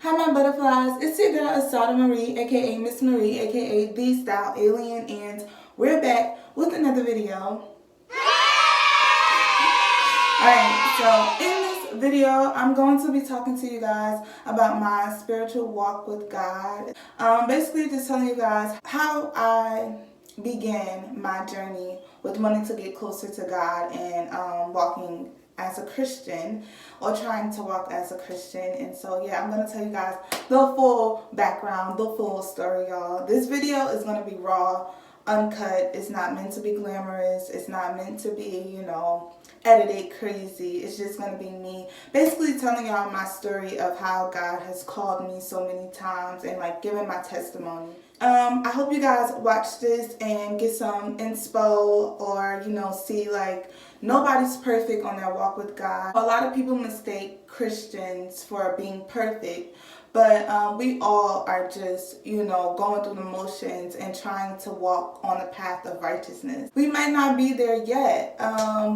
Hi my butterflies, it's your girl Assata Marie, aka Miss Marie, aka The Style Alien, and we're back with another video. Alright, so in this video, I'm going to be talking to you guys about my spiritual walk with God. Basically just telling you guys how I began my journey with wanting to get closer to God and walking as a Christian, or trying to walk as a Christian. And so yeah, I'm going to tell you guys the full background, the full story, y'all. This video is going to be raw, uncut. It's not meant to be glamorous. It's not meant to be, edited crazy. It's just going to be me basically telling y'all my story of how God has called me so many times and like giving my testimony. I hope you guys watch this and get some inspo, or see like nobody's perfect on their walk with God. A lot of people mistake Christians for being perfect, but we all are just, going through the motions and trying to walk on the path of righteousness. We might not be there yet.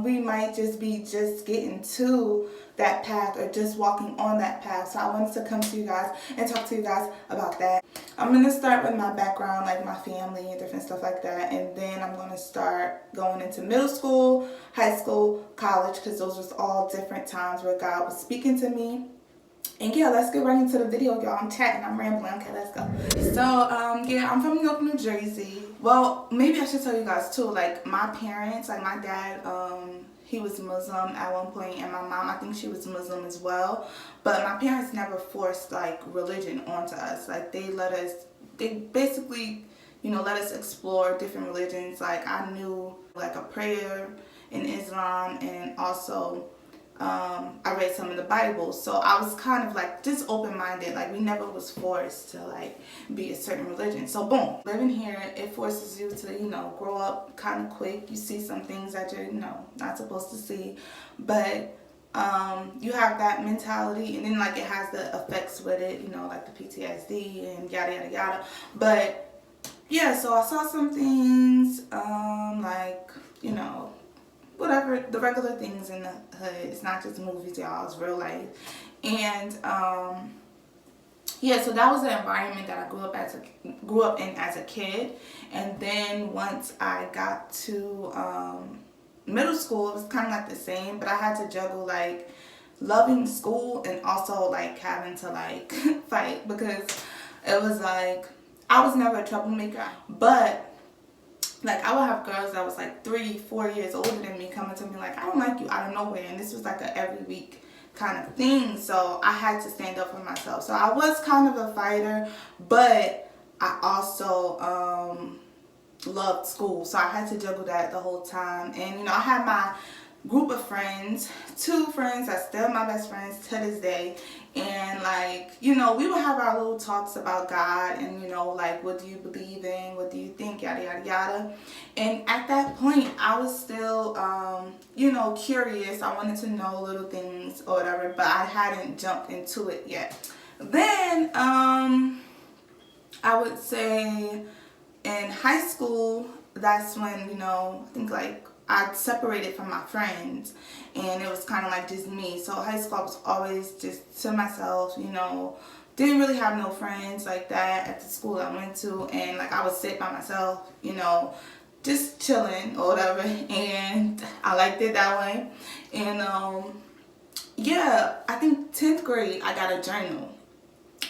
We might just be getting to that path or just walking on that path. So I wanted to come to you guys and talk to you guys about that. I'm going to start with my background, like my family and different stuff like that. And then I'm going to start going into middle school, high school, college, because those was all different times where God was speaking to me. And yeah, let's get right into the video, y'all. I'm chatting, I'm rambling. Okay, let's go. So, yeah, I'm from Newark, New Jersey. Well, maybe I should tell you guys too, like my parents, like my dad, he was Muslim at one point, and my mom, I think she was Muslim as well. But my parents never forced like religion onto us. Like they basically, let us explore different religions. Like I knew like a prayer in Islam, and also I read some of the Bible, so I was kind of like just open-minded. Like we never was forced to like be a certain religion. So boom, living here, it forces you to grow up kind of quick. You see some things that you're not supposed to see, but you have that mentality, and then like it has the effects with it, like the PTSD and yada yada yada. But yeah, so I saw some things like whatever, the regular things in the hood. It's not just movies, y'all, it's real life. And yeah, so that was the environment that I grew up in as a kid. And then once I got to middle school, it was kind of like the same, but I had to juggle like loving school and also like having to like fight, because it was like I was never a troublemaker, but like I would have girls that was like 3-4 years older than me coming to me like, I don't like you, out of nowhere. And this was like a every week kind of thing. So I had to stand up for myself. So I was kind of a fighter, but I also loved school. So I had to juggle that the whole time. And I had my group of friends, 2 friends that's still my best friends to this day. And like, we would have our little talks about God and, like, what do you believe in? What do you think? Yada, yada, yada. And at that point, I was still, curious. I wanted to know little things or whatever, but I hadn't jumped into it yet. Then, I would say in high school, that's when, I think like I separated from my friends, and it was kind of like just me. So high school, I was always just to myself, didn't really have no friends like that at the school I went to, and like I would sit by myself, just chilling or whatever, and I liked it that way. And yeah, I think 10th grade I got a journal.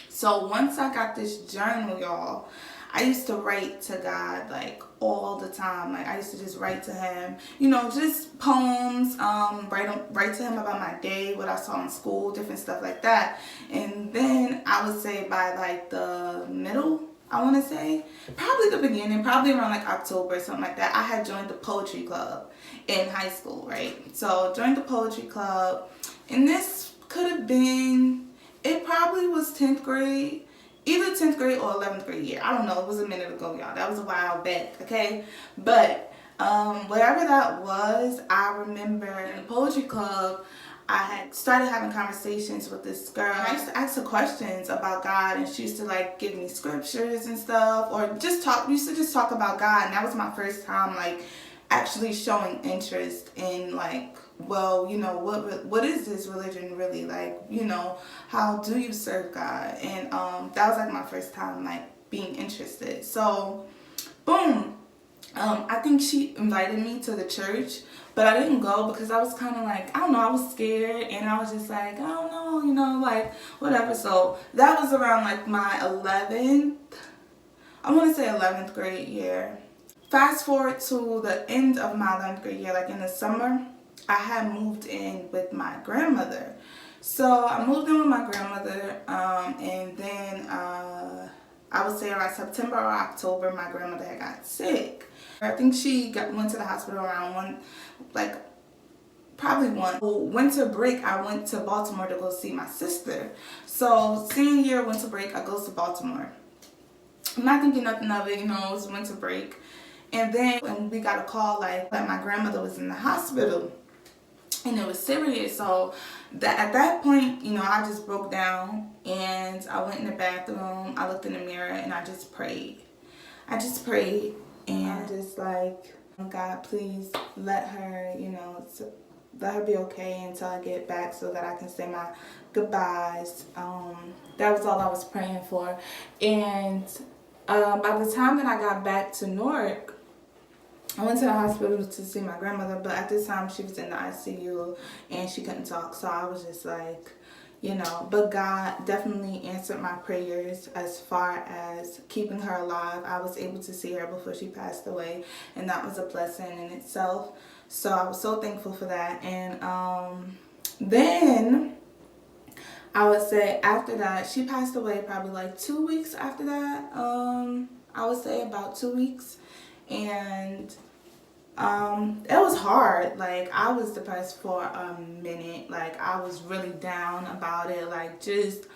So once I got this journal, y'all, I used to write to God like all the time. Like I used to just write to him, just poems, write to him about my day, what I saw in school, different stuff like that. And then I would say by like the middle, I want to say, probably the beginning, probably around like October, something like that, I had joined the poetry club in high school, right? So joined the poetry club, and this could have been, it probably was 10th grade. Either 10th grade or 11th grade year. I don't know. It was a minute ago, y'all. That was a while back, okay? But whatever that was, I remember in the poetry club, I had started having conversations with this girl. I used to ask her questions about God, and she used to like give me scriptures and stuff, or just talk. We used to just talk about God, and that was my first time like actually showing interest in like well, what is this religion really? Like, how do you serve God? And that was like my first time like being interested. So, boom. I think she invited me to the church, but I didn't go because I was kind of like, I don't know, I was scared, and I was just like, I don't know, like whatever. So that was around like my 11th, I want to say 11th grade year. Fast forward to the end of my 11th grade year, like in the summer, I had moved in with my grandmother. So I moved in with my grandmother, and then I would say around September or October, my grandmother had got sick. I think she went to the hospital around probably one. Winter break, I went to Baltimore to go see my sister. So senior year, winter break, I go to Baltimore. I'm not thinking nothing of it, it was winter break. And then when we got a call like that my grandmother was in the hospital and it was serious. So at that point, I just broke down and I went in the bathroom, I looked in the mirror and I just prayed. And I'm just like, God, please let her, let her be okay until I get back so that I can say my goodbyes. That was all I was praying for. And by the time that I got back to Newark, I went to the hospital to see my grandmother, but at this time she was in the ICU and she couldn't talk. So I was just like, but God definitely answered my prayers as far as keeping her alive. I was able to see her before she passed away, and that was a blessing in itself. So I was so thankful for that. And then I would say after that, she passed away probably like 2 weeks after that. I would say about 2 weeks. And it was hard. Like, I was depressed for a minute. Like, I was really down about it. Like, just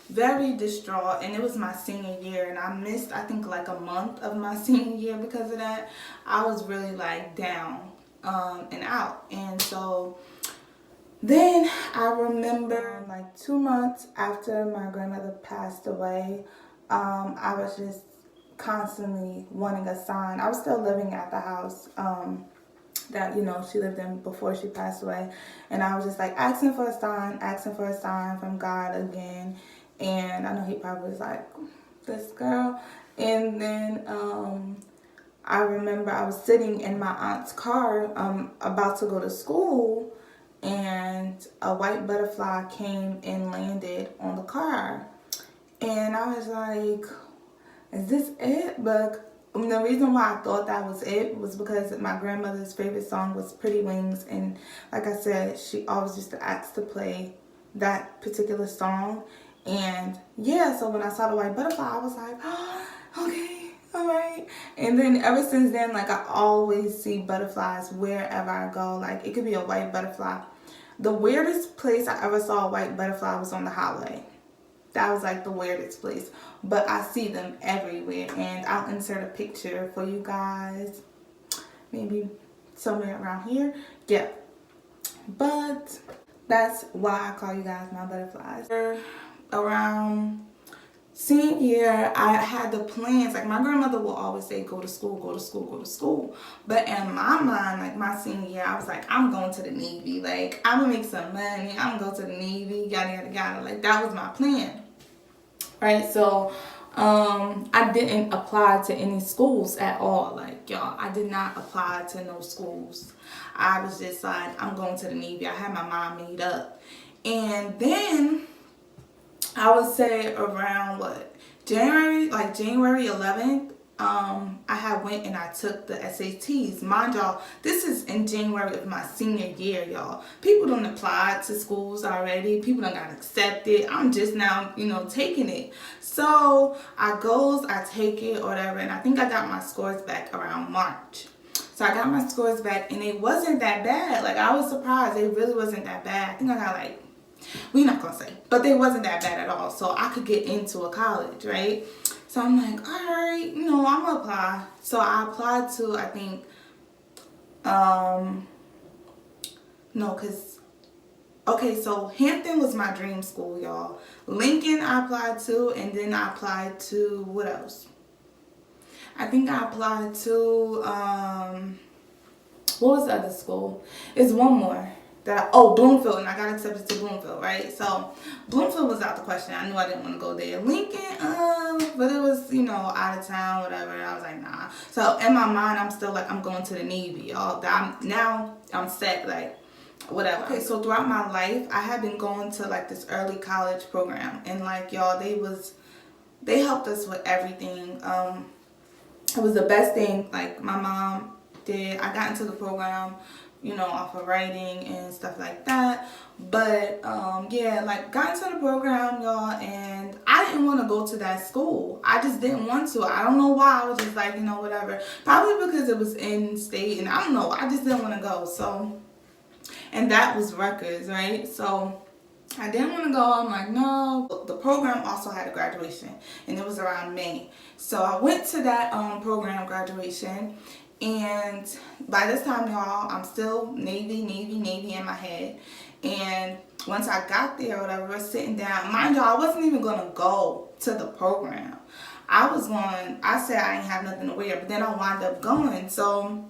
very distraught. And it was my senior year, and I missed, I think, like a month of my senior year because of that. I was really like down and out. And so then I remember like 2 months after my grandmother passed away, I was just constantly wanting a sign. I was still living at the house that she lived in before she passed away, and I was just like asking for a sign from God again. And I know he probably was like, this girl. And then I remember I was sitting in my aunt's car about to go to school, and a white butterfly came and landed on the car. And I was like, is this it? But the reason why I thought that was it was because my grandmother's favorite song was Pretty Wings. And like I said, she always used to ask to play that particular song. And yeah, so when I saw the white butterfly, I was like, oh, okay, all right. And then ever since then, like, I always see butterflies wherever I go. Like, it could be a white butterfly. The weirdest place I ever saw a white butterfly was on the highway. That was like the weirdest place. But I see them everywhere. And I'll insert a picture for you guys. Maybe somewhere around here. Yeah. But that's why I call you guys my butterflies. Around senior year, I had the plans. Like, my grandmother will always say, go to school, go to school, go to school. But in my mind, like, my senior year, I was like, I'm going to the Navy. Like, I'm going to make some money. I'm going to go to the Navy, yada, yada, yada. Like, that was my plan. Right? So, I didn't apply to any schools at all. Like, y'all, I did not apply to no schools. I was just like, I'm going to the Navy. I had my mind made up. And then I would say around January 11th, I had went and I took the SATs. Mind y'all, this is in January of my senior year, y'all. People don't apply to schools already. People don't got accepted. I'm just now, taking it. So I take it or whatever, and I think I got my scores back around March. So I got my scores back, and it wasn't that bad. Like, I was surprised. It really wasn't that bad. I think I got we're not gonna say, but they wasn't that bad at all. So I could get into a college, right? So I'm like, all right, I'm gonna apply. So I applied to, I think, so Hampton was my dream school, y'all. Lincoln I applied to, and then I applied to, what else? I think I applied to, what was the other school? It's one more. Bloomfield, and I got accepted to Bloomfield, right? So Bloomfield was out the question. I knew I didn't want to go there. Lincoln, but it was, out of town, whatever. I was like, nah. So in my mind, I'm still like, I'm going to the Navy, y'all. I'm set, like, whatever. Okay, so throughout my life, I had been going to like this early college program, and like, y'all, they helped us with everything. It was the best thing, like, my mom did. I got into the program, off of writing and stuff like that. But yeah, like, got into the program, y'all, and I didn't want to go to that school. I just didn't want to. I don't know why. I was just like, whatever. Probably because it was in state, and I don't know. I just didn't want to go. So, and that was Rutgers, right? So I didn't want to go. I'm like, no. The program also had a graduation, and it was around May. So I went to that program graduation, and by this time, y'all, I'm still Navy in my head. And once I got there, whatever, we're sitting down. Mind y'all, I wasn't even going to go to the program. I said I didn't have nothing to wear, but then I wound up going. So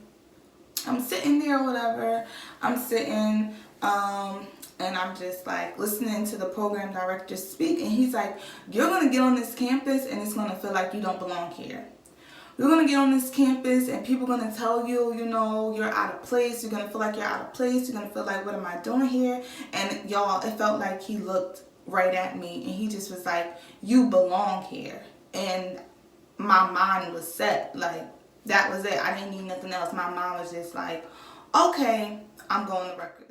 I'm sitting there, whatever. I'm sitting, and I'm just like listening to the program director speak, and he's like, you're going to get on this campus and it's going to feel like you don't belong here. You're going to get on this campus and people are going to tell you, you're out of place. You're going to feel like you're out of place. You're going to feel like, what am I doing here? And y'all, it felt like he looked right at me and he just was like, you belong here. And my mind was set. Like, that was it. I didn't need nothing else. My mind was just like, okay, I'm going to Rutgers.